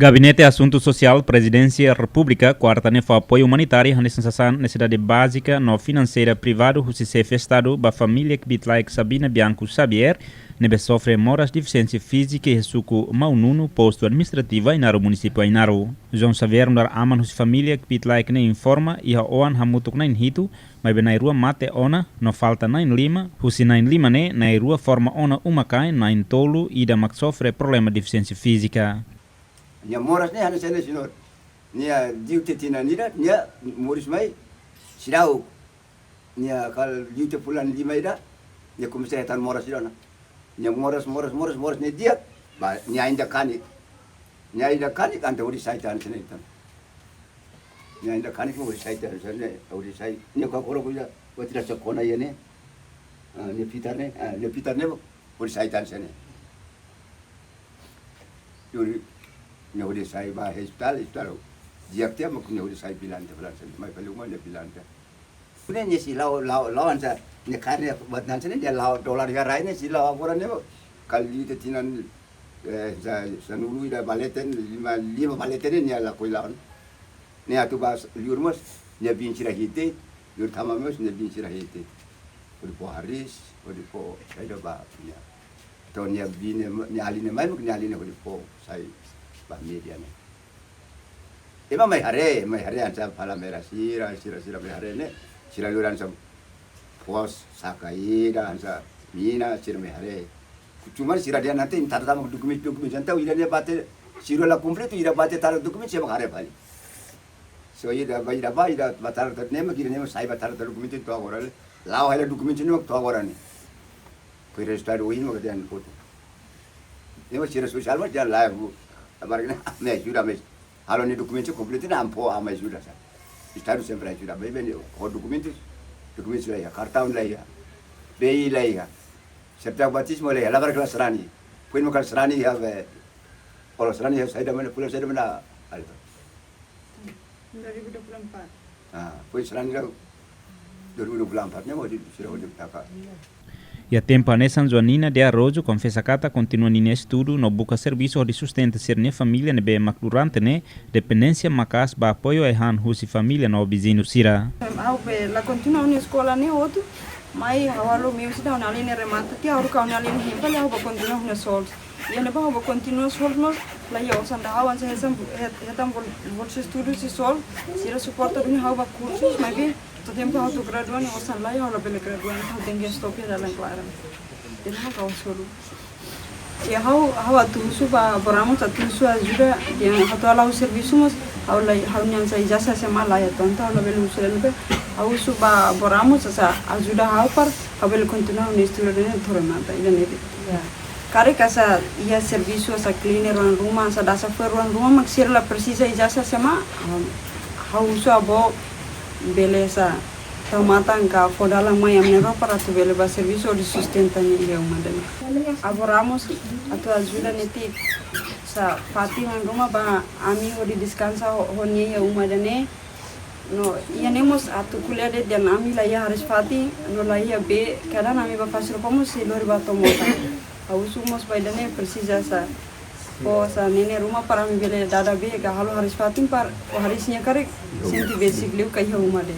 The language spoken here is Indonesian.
Gabinete Assunto Social, Presidência República, quarta-feira apoio humanitário, necessidade básica, não financeira, privado, justiça Estado, ba família que bitlaik Sabina Bianco Xavier, nebe sofre moras deficiência física e suco maununo, posto administrativo Ainaro, município Ainaro. João Xavier, dar aman hus família que bitlaik ne informa, e a oan hamutuk na inhito, mas bem na rua mate ona, não falta na lima, husi na lima ne, na rua forma ona umakai, na tolo, e da mak sofre problema de deficiência física. Nya moras ne hana sene sinor nya diute tina nida nya moris mai sidau nya kal diute pulan lima ida nya kumsetan moras idona nya moras ne dia ba nya inda kani kan uri saitan sene itan nya inda kani ko uri saitan sene uri sai nya ko koro kuja watira sakona yene nya pitarne uri saitan sene yuri nyahudi sai ba hospital jiak dia mak nyahudi sai bilan te bilan mai peluma dia bilan te punya ni si lawan sa ni karya buat nanti dia dolar ya rai ni si apuran ni kali te tinan sanulu ida baleten lima baleten ni ala koi lawan ni atu bas liur mas ni bin sirahite liur tamamus ni bin sirahite uri po haris uri po sai do ba ya to ni bin ni aline mai ni aline uri po sai media ne. Ema mai hare ansa pala mera sira mai hare ne. Sira luran sa pos sakaida ansa mina sira mai hare. Cuma sira dia nanti entar sama dokumen janta ida dia bate sira la completo ida bate tar dokumen siapa hare bali. So ida batar tar nema kira nema sai batar tar dokumen to agora lao hala dokumen ne to agora ne. Koi register oin mo kadian foto. Nema sira social mo dia live Amarga me ajuda me halo ni dokumento completo na ampo ama ajuda sa Estado sempre ajuda bem bem o documentos lá ya cartão lá ya BI lá ya certificado batismo lá ya lavar kelas rani poin makal serani ya be kalau serani ya saya mana pulau saya mana ada 2024 poin serani lah 2024 nya mau di sudah taka. E a tempo ne San Joanina de Arrojo confessa cata continua nine estudo no buca serviço de sustento ser ne família ne be maclurante ne dependência macas ba apoio e han husi família no vizinho sira. Au be la continua ni escola ni outro mai hawalo meu sida na linha remata ti auru ka na linha himpa la ba continua na sol e ne ba continua sol mas la yo san da awan se hetam vol estudo si sol sira suporta ni hawa cursos mai be todo tempo autograduan o san la yo la bele graduan ha dengue stopia dalam claram dan ha kau solo e hau atusu ba boramos atusu ajuda dia hatu ala serviço mas hau nyan sa ijasa se mala ya tonta la bele usele be hau su ba boramos sa ajuda hau par hau bele continua no estudo de tornata ida ne ya kare kasa ia serviço sa cleaner ruang rumah sa dasa ruang rumah maksir la precisa ijasa se ma hau su abo beleza tomatan ka fodala mai amnero para tu bele ba serviço de sustento ni ia umadane aboramos atu ajuda neti sa pati man rumah ba ami hodi descansa honia ia umadane no ia nemos atu kuliah de dan ami la ia haris pati no la ia be kadang ami ba pasro pomos silor ba tomota au sumos baidane precisa sa po sa nene rumah para mi bele dada be ga halo haris patim par o harisnya karek senti basic liu kai umade